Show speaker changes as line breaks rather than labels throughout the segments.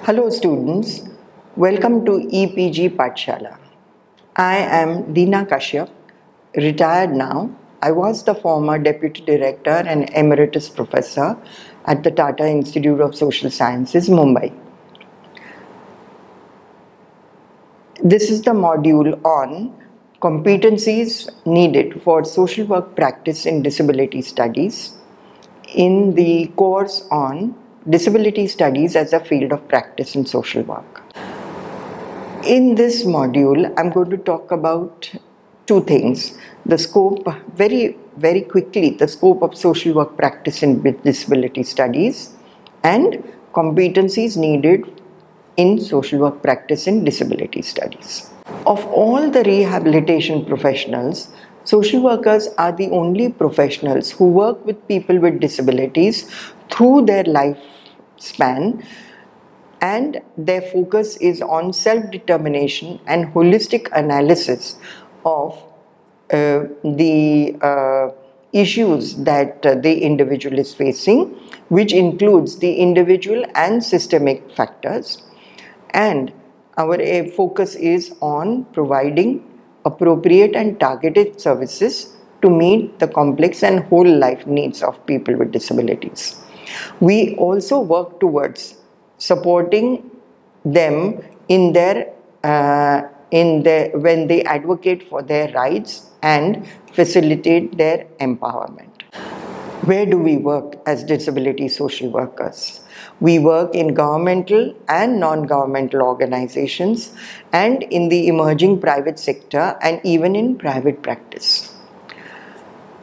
Hello students, welcome to EPG Pathshala. I am Deena Kashyap, retired now. I was the former Deputy Director and Emeritus Professor at the Tata Institute of Social Sciences, Mumbai. This is the module on competencies needed for social work practice in disability studies in the course on disability studies as a field of practice in social work. In this module, I'm going to talk about two things. The scope, very quickly, the scope of social work practice in disability studies and competencies needed in social work practice in disability studies. Of all the rehabilitation professionals, social workers are the only professionals who work with people with disabilities through their lifespan, and their focus is on self-determination and holistic analysis of the issues that the individual is facing, which includes the individual and systemic factors. And our focus is on providing appropriate and targeted services to meet the complex and whole life needs of people with disabilities. We also work towards supporting them in their when they advocate for their rights and facilitate their empowerment. Where do we work as disability social workers? We work in governmental and non-governmental organizations and in the emerging private sector and even in private practice.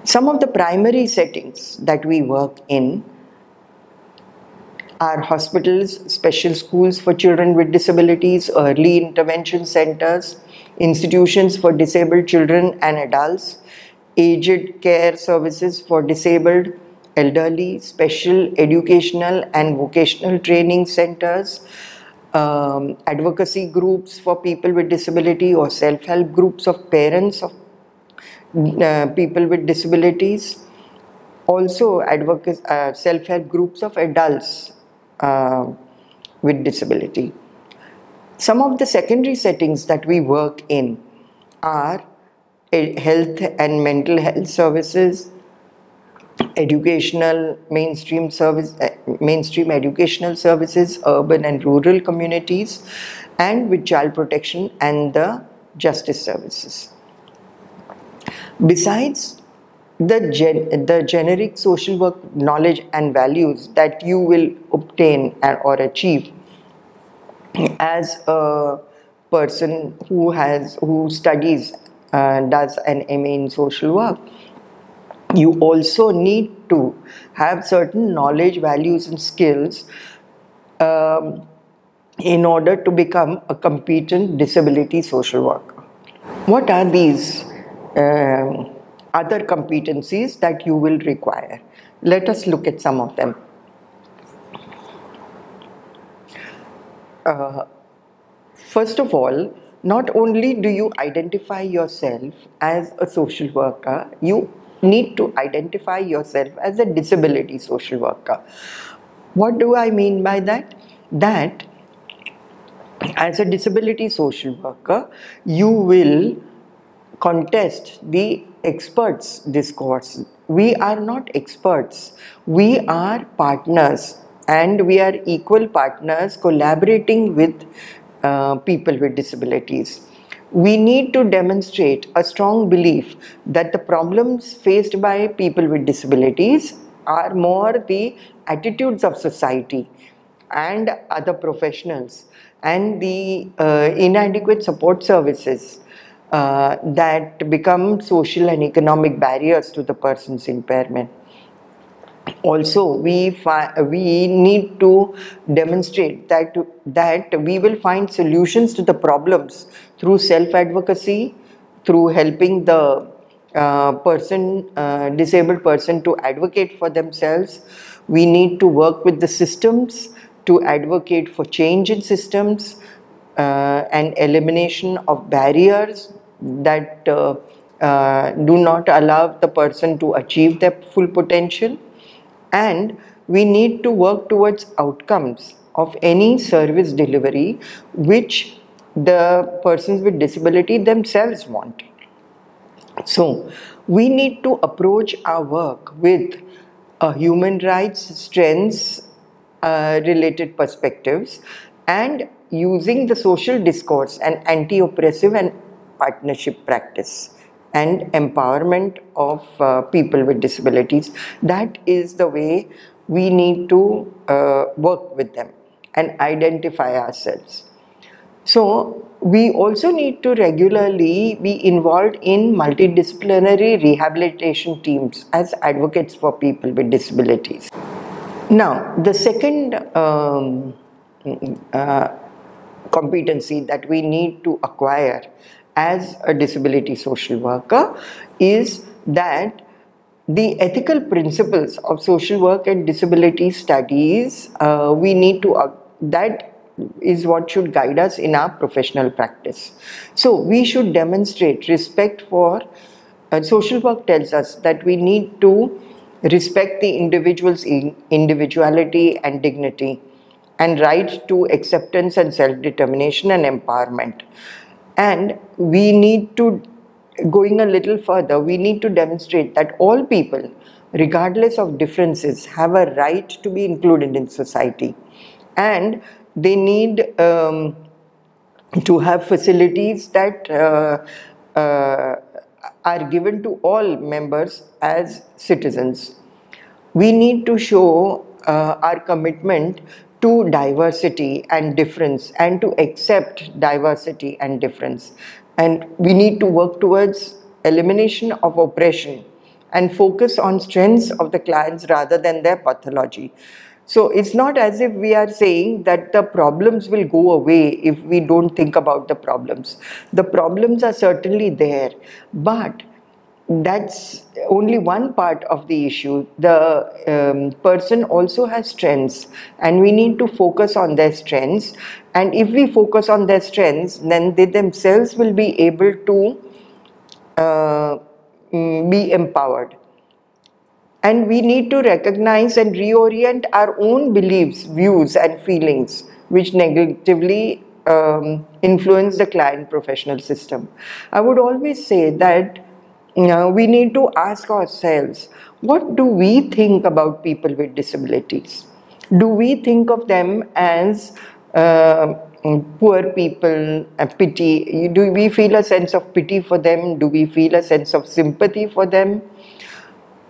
Some of the primary settings that we work in are hospitals, special schools for children with disabilities, early intervention centers, institutions for disabled children and adults, aged care services for disabled, elderly, special educational and vocational training centers, advocacy groups for people with disability or self-help groups of parents of people with disabilities, also self-help groups of adults with disability. Some of the secondary settings that we work in are health and mental health services, educational mainstream educational services, urban and rural communities, and with child protection and the justice services. Besides the generic social work knowledge and values that you will obtain or achieve as a person who studies does an MA in social work, you also need to have certain knowledge, values and skills in order to become a competent disability social worker. What are these other competencies that you will require? Let us look at some of them. First of all, not only do you identify yourself as a social worker, you need to identify yourself as a disability social worker. What do I mean by that? That as a disability social worker, you will contest the experts discourse. We are not experts. We are partners, and we are equal partners collaborating with people with disabilities. We need to demonstrate a strong belief that the problems faced by people with disabilities are more the attitudes of society and other professionals and the inadequate support services that become social and economic barriers to the person's impairment. Also, we need to demonstrate that we will find solutions to the problems through self-advocacy, through helping the disabled person to advocate for themselves. We need to work with the systems to advocate for change in systems and elimination of barriers that do not allow the person to achieve their full potential. And we need to work towards outcomes of any service delivery which the persons with disability themselves want. So we need to approach our work with human rights, strengths, related perspectives, and using the social discourse and anti-oppressive and partnership practice and empowerment of people with disabilities. That is the way we need to work with them and identify ourselves. So we also need to regularly be involved in multidisciplinary rehabilitation teams as advocates for people with disabilities. Now, the second uh, competency that we need to acquire as a disability social worker is that the ethical principles of social work and disability studies, we need to, that is what should guide us in our professional practice. So we should demonstrate respect for, social work tells us that we need to respect the individual's individuality and dignity, and right to acceptance and self-determination and empowerment. And we need to, going a little further, we need to demonstrate that all people, regardless of differences, have a right to be included in society. And they need to have facilities that are given to all members as citizens. We need to show our commitment to diversity and difference, and to accept diversity and difference. And we need to work towards elimination of oppression and focus on strengths of the clients rather than their pathology. So it's not as if we are saying that the problems will go away if we don't think about the problems. The problems are certainly there, but that's only one part of the issue. The person also has strengths, and we need to focus on their strengths. And if we focus on their strengths, then they themselves will be able to be empowered. And we need to recognize and reorient our own beliefs, views, and feelings which negatively influence the client professional system. I would always say that we need to ask ourselves, what do we think about people with disabilities? Do we think of them as poor people, pity? Do we feel a sense of pity for them? Do we feel a sense of sympathy for them?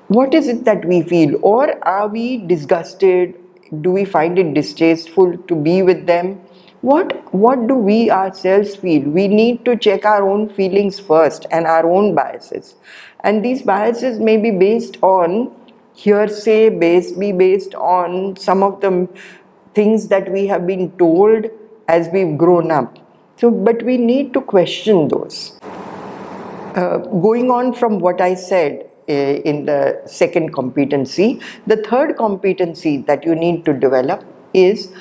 What is it that we feel? Or are we disgusted? Do we find it distasteful to be with them? What do we ourselves feel? We need to check our own feelings first and our own biases. And these biases may be based on hearsay, be based on some of the things that we have been told as we've grown up. So, but we need to question those. Going on from what I said in the second competency, the third competency that you need to develop is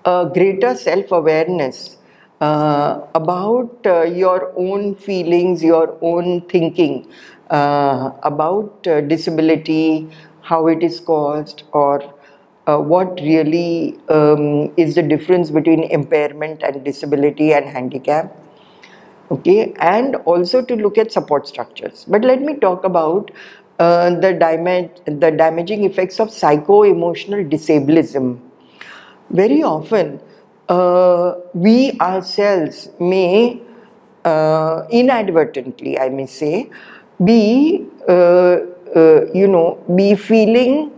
a greater self-awareness about your own feelings, your own thinking about disability, how it is caused, or what really is the difference between impairment and disability and handicap. Okay, and also to look at support structures. But let me talk about the damaging effects of psycho-emotional disablism. Very often, we ourselves may inadvertently, I may say, be be feeling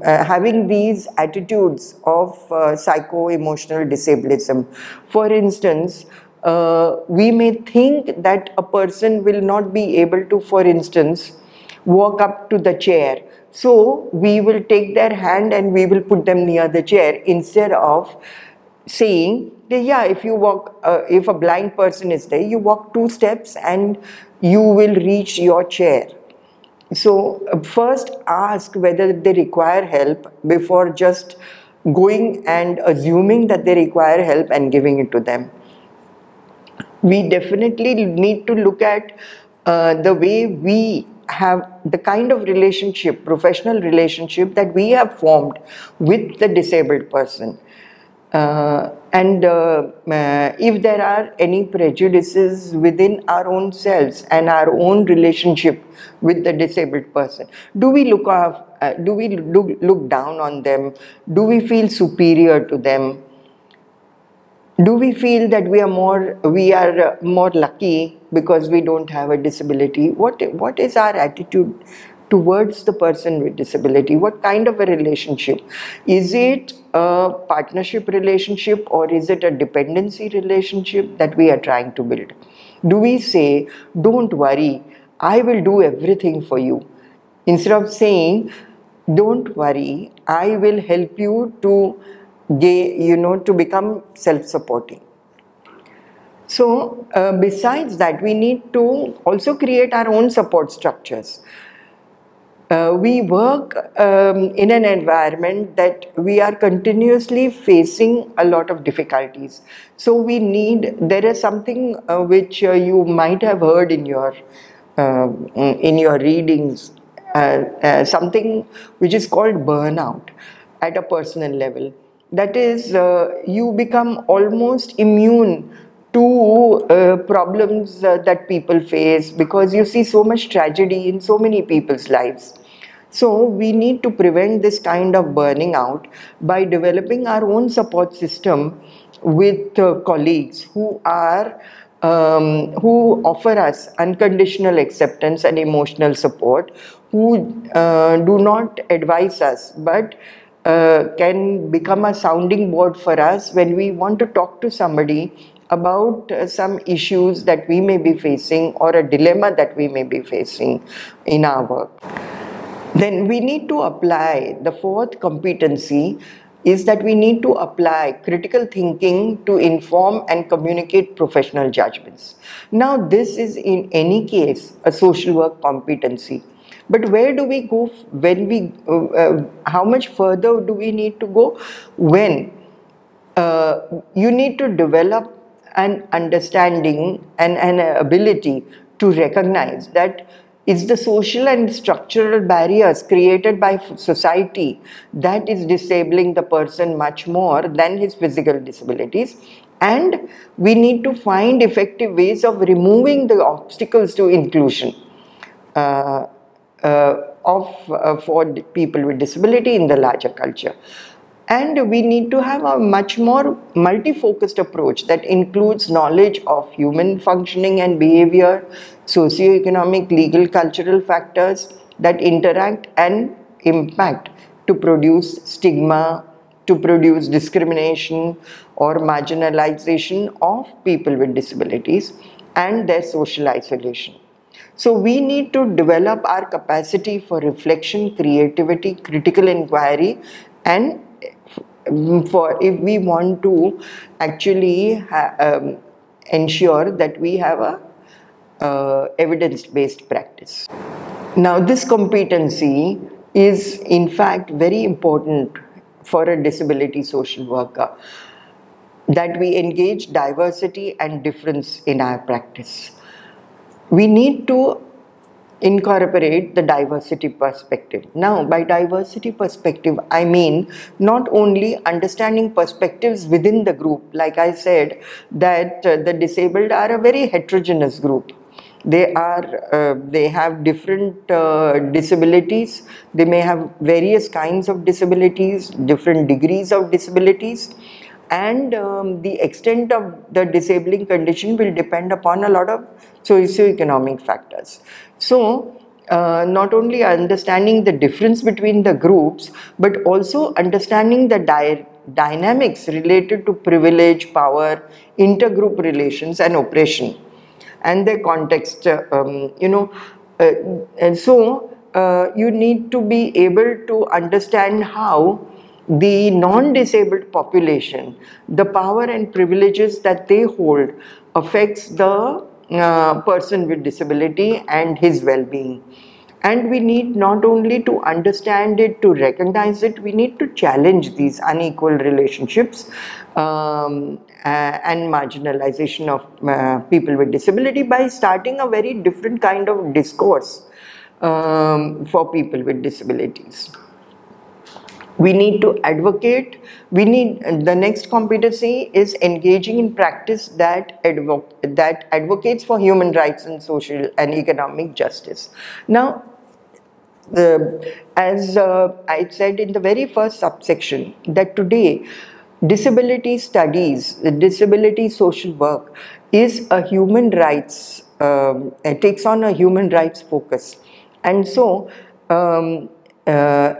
having these attitudes of psycho-emotional disablism. For instance, we may think that a person will not be able to, for instance, walk up to the chair. So we will take their hand and we will put them near the chair, instead of saying that, yeah, if you walk, if a blind person is there, you walk 2 steps and you will reach your chair. So first ask whether they require help before just going and assuming that they require help and giving it to them. We definitely need to look at the way we have the kind of relationship, professional relationship that we have formed with the disabled person. If there are any prejudices within our own selves and our own relationship with the disabled person, do we look down on them? Do we feel superior to them? Do we feel that we are more lucky because we don't have a disability? What is our attitude towards the person with disability? What kind of a relationship? Is it a partnership relationship, or is it a dependency relationship that we are trying to build? Do we say, don't worry, I will do everything for you, instead of saying, don't worry, I will help you to to become self-supporting? So besides that, we need to also create our own support structures. We work in an environment that we are continuously facing a lot of difficulties. So there is something which you might have heard in your readings, something which is called burnout at a personal level. That is, you become almost immune to problems that people face, because you see so much tragedy in so many people's lives. So we need to prevent this kind of burning out by developing our own support system with colleagues who offer us unconditional acceptance and emotional support, who do not advise us but can become a sounding board for us when we want to talk to somebody about some issues that we may be facing, or a dilemma that we may be facing in our work. Then we need to apply, the fourth competency is that we need to apply critical thinking to inform and communicate professional judgments. Now, this is in any case a social work competency. But where do we go how much further do we need to go? When you need to develop an understanding and an ability to recognize that it's the social and structural barriers created by society that is disabling the person much more than his physical disabilities. And we need to find effective ways of removing the obstacles to inclusion for people with disability in the larger culture. And we need to have a much more multi-focused approach that includes knowledge of human functioning and behavior, socio-economic, legal, cultural factors that interact and impact to produce stigma, to produce discrimination or marginalization of people with disabilities and their social isolation. So we need to develop our capacity for reflection, creativity, critical inquiry, and if we want to actually ensure that we have a evidence-based practice. Now, this competency is in fact very important for a disability social worker, that we engage diversity and difference in our practice. We need to incorporate the diversity perspective. Now, by diversity perspective, I mean not only understanding perspectives within the group. Like I said, that the disabled are a very heterogeneous group. They have different disabilities. They may have various kinds of disabilities, different degrees of disabilities. And the extent of the disabling condition will depend upon a lot of socio-economic factors. So, not only understanding the difference between the groups, but also understanding the dynamics related to privilege, power, intergroup relations and oppression and their context, and so you need to be able to understand how the non-disabled population, the power and privileges that they hold affects the person with disability and his well-being. And we need not only to understand it, to recognize it, we need to challenge these unequal relationships and marginalization of people with disability by starting a very different kind of discourse for people with disabilities. We need to advocate. We need the next competency is engaging in practice that advocates for human rights and social and economic justice. Now, as I said in the very first subsection, that today disability studies, disability social work is a human rights, it takes on a human rights focus. And so, um, uh,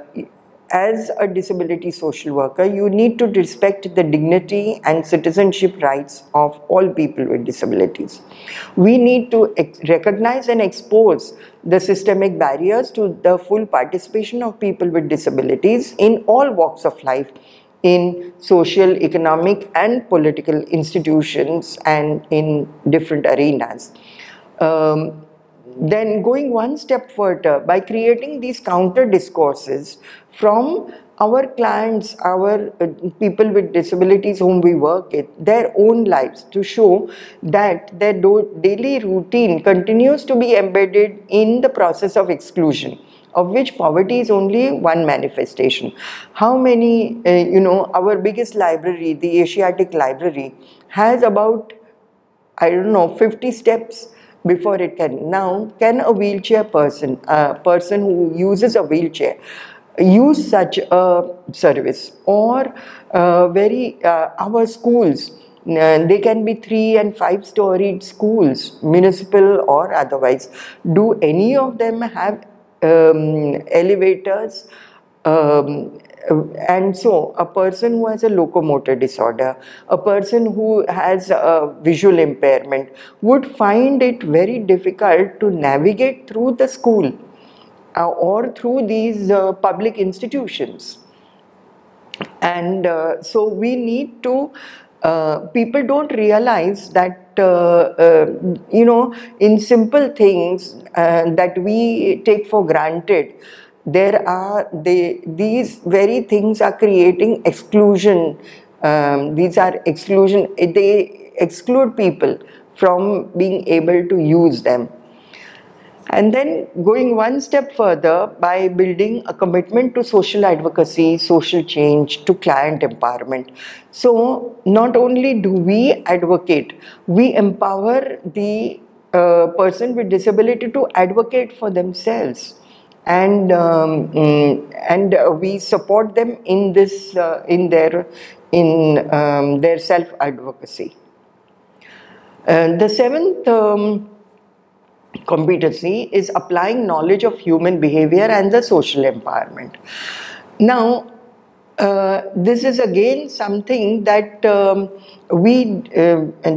as a disability social worker, you need to respect the dignity and citizenship rights of all people with disabilities. We need to recognize and expose the systemic barriers to the full participation of people with disabilities in all walks of life, in social, economic, and political institutions and in different arenas. Um, then going one step further by creating these counter discourses from our clients, our people with disabilities whom we work with, their own lives, to show that their daily routine continues to be embedded in the process of exclusion, of which poverty is only one manifestation. How many, our biggest library, the Asiatic Library, has about, I don't know, 50 steps before it can. Now, can a wheelchair person, a person who uses a wheelchair, use such a service? Or our schools, they can be 3 and 5 storied schools, municipal or otherwise. Do any of them have elevators? Um, and so a person who has a locomotor disorder, a person who has a visual impairment would find it very difficult to navigate through the school or through these public institutions. And so we need to, people don't realize that, in simple things that we take for granted, these very things are creating exclusion. These are exclusion, they exclude people from being able to use them. And then going one step further by building a commitment to social advocacy, social change, to client empowerment. So not only do we advocate, we empower the person with disability to advocate for themselves. And we support them in this their self advocacy. The seventh competency is applying knowledge of human behavior and the social empowerment. Now, this is again something that we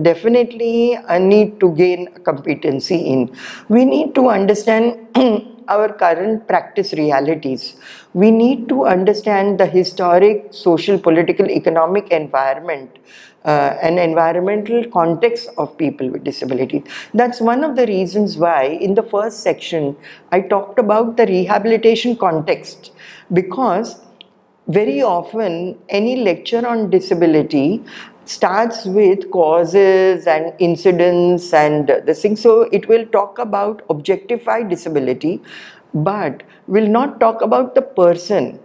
definitely need to gain competency in. We need to understand our current practice realities. We need to understand the historic, social, political, economic environment and environmental context of people with disabilities. That's one of the reasons why in the first section I talked about the rehabilitation context, because very often any lecture on disability starts with causes and incidents and the thing. So it will talk about objectified disability, but will not talk about the person.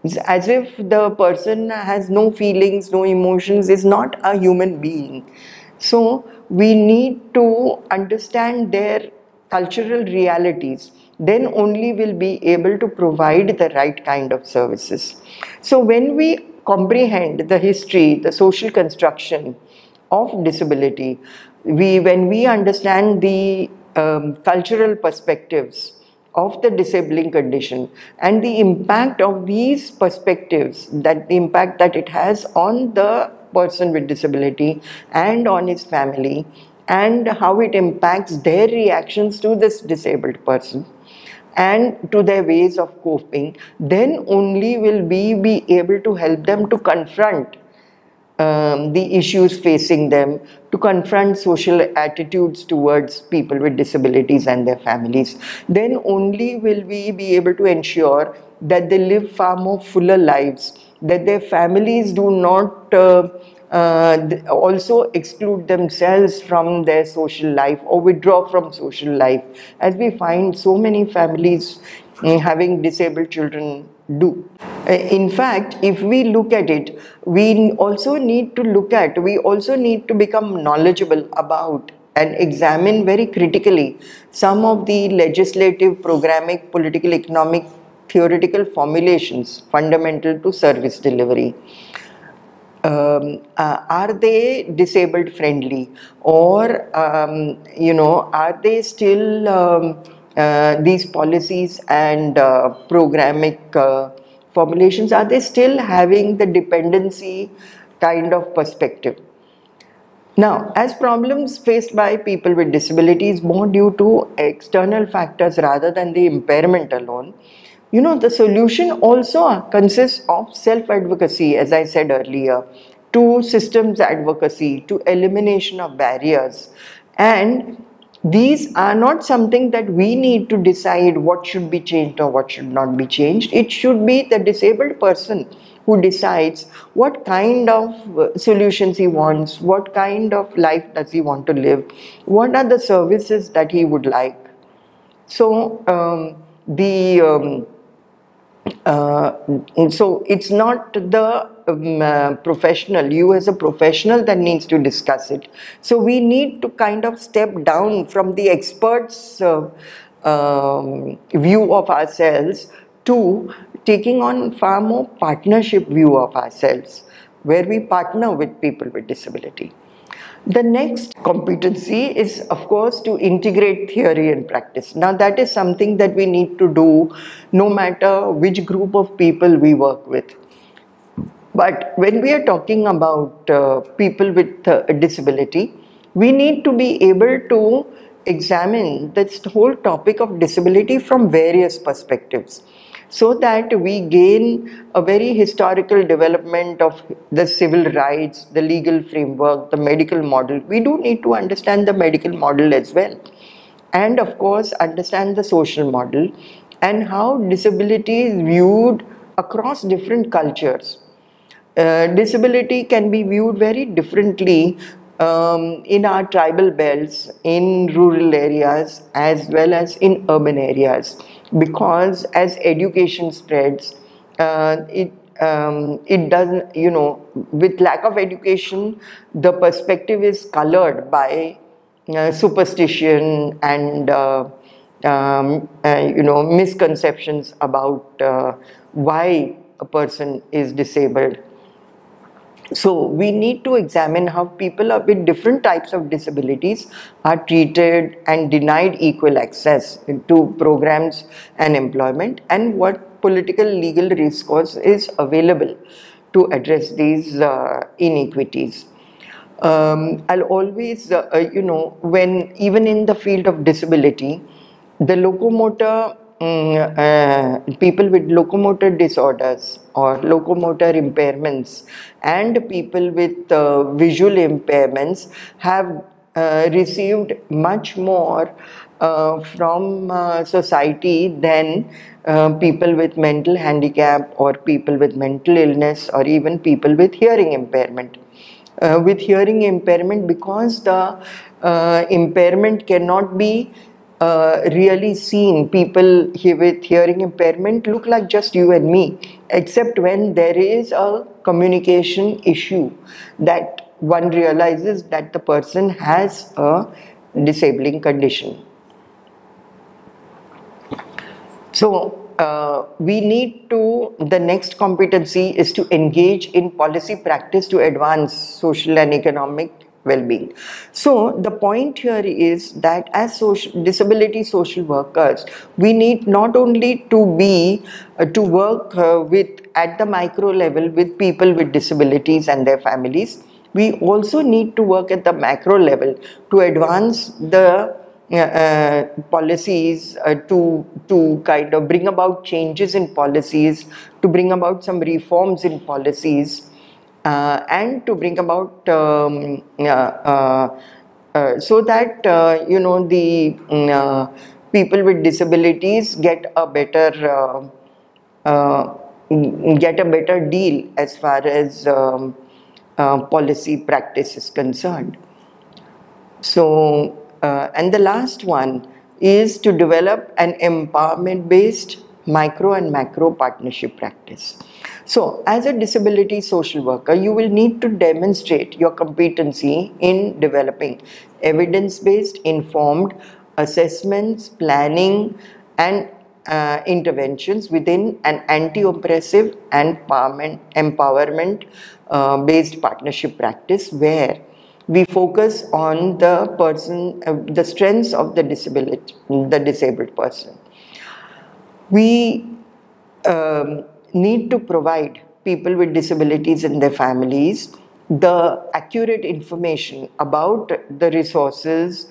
It's as if the person has no feelings, no emotions, is not a human being. So we need to understand their cultural realities. Then only we'll be able to provide the right kind of services. So when we comprehend the history, the social construction of disability, when we understand the cultural perspectives of the disabling condition and the impact of these perspectives, that the impact that it has on the person with disability and on his family, and how it impacts their reactions to this disabled person and to their ways of coping, then only will we be able to help them to confront the issues facing them, to confront social attitudes towards people with disabilities and their families. Then only will we be able to ensure that they live far more fuller lives, that their families do not also exclude themselves from their social life or withdraw from social life, as we find so many families having disabled children do. In fact, if we look at it, we also need to become knowledgeable about and examine very critically some of the legislative, programmatic, political, economic, theoretical formulations fundamental to service delivery. Are they disabled friendly, or are they still these policies and programmatic formulations, are they still having the dependency kind of perspective? Now, as problems faced by people with disabilities more due to external factors rather than the impairment alone, the solution also consists of self-advocacy, as I said earlier, to systems advocacy, to elimination of barriers. And these are not something that we need to decide what should be changed or what should not be changed. It should be the disabled person who decides what kind of solutions he wants, what kind of life does he want to live, what are the services that he would like. So so it's not the professional, you as a professional, that needs to discuss it. So we need to kind of step down from the experts' view of ourselves to taking on far more partnership view of ourselves, where we partner with people with disability. The next competency is, of course, to integrate theory and practice. Now, that is something that we need to do no matter which group of people we work with. But when we are talking about people with disability, we need to be able to examine this whole topic of disability from various perspectives, so that we gain a very historical development of the civil rights, the legal framework, the medical model. We do need to understand the medical model as well, and of course understand the social model and how disability is viewed across different cultures. Disability can be viewed very differently in our tribal belts, in rural areas, as well as in urban areas, because as education spreads, it doesn't, with lack of education, the perspective is colored by superstition and misconceptions about why a person is disabled. So we need to examine how people with different types of disabilities are treated and denied equal access to programs and employment, and what political legal recourse is available to address these inequities. I'll always, when even in the field of disability, the locomotor, people with locomotor disorders or locomotor impairments and people with visual impairments have received much more from society than people with mental handicap or people with mental illness or even people with hearing impairment. With hearing impairment, because the impairment cannot be really seen. People with hearing impairment look like just you and me, except when there is a communication issue that one realizes that the person has a disabling condition. So we need to, the next competency is to engage in policy practice to advance social and economic well-being. So the point here is that as disability social workers, we need not only to be to work with at the micro level with people with disabilities and their families, we also need to work at the macro level to advance the policies, to kind of bring about changes in policies, to bring about some reforms in policies, and to bring about so that people with disabilities uh, get a better deal as far as policy practice is concerned. So, and the last one is to develop an empowerment-based micro and macro partnership practice. So, as a disability social worker, you will need to demonstrate your competency in developing evidence-based informed assessments, planning, and interventions within an anti-oppressive and empowerment based partnership practice where we focus on the person, the strengths of the disabled person. We need to provide people with disabilities and their families the accurate information about the resources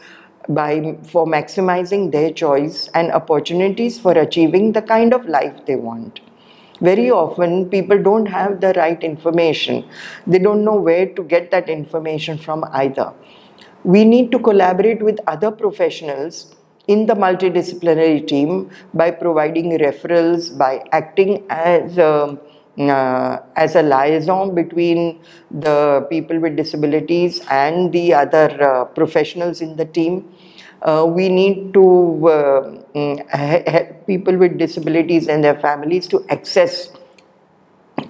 for maximizing their choice and opportunities for achieving the kind of life they want. Very often people don't have the right information. They don't know where to get that information from either. We need to collaborate with other professionals in the multidisciplinary team by providing referrals, by acting as a liaison between the people with disabilities and the other professionals in the team. We need to help people with disabilities and their families to access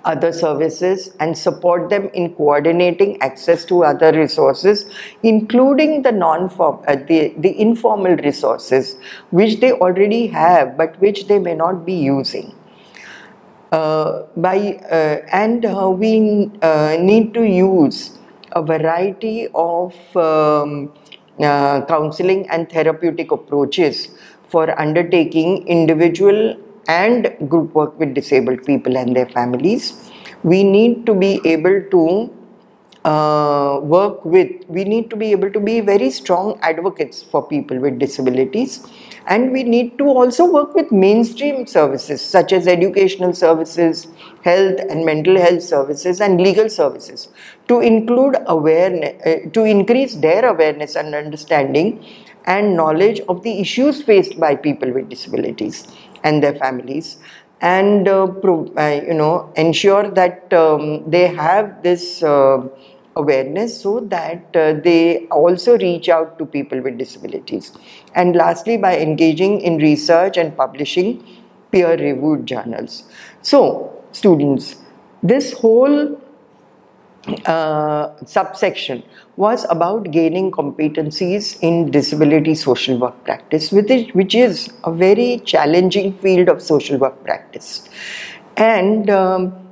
other services and support them in coordinating access to other resources, including the informal resources which they already have but which they may not be using. We need to use a variety of counseling and therapeutic approaches for undertaking individual and group work with disabled people and their families. We need to be able to we need to be able to be very strong advocates for people with disabilities, and we need to also work with mainstream services such as educational services, health and mental health services, and legal services to include awareness, to increase their awareness and understanding and knowledge of the issues faced by people with disabilities and their families, and ensure that they have this awareness so that they also reach out to people with disabilities. And lastly, by engaging in research and publishing peer-reviewed journals. So, students, this whole subsection was about gaining competencies in disability social work practice, which is a very challenging field of social work practice. And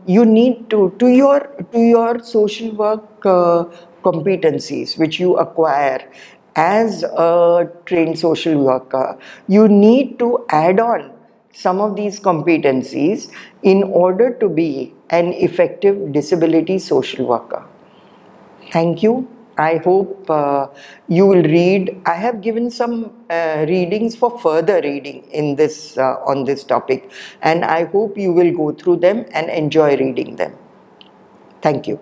you need to your social work competencies which you acquire as a trained social worker, you need to add on some of these competencies in order to be an effective disability social worker. Thank you. I hope you will read. I have given some readings for further reading in this on this topic, and I hope you will go through them and enjoy reading them. Thank you.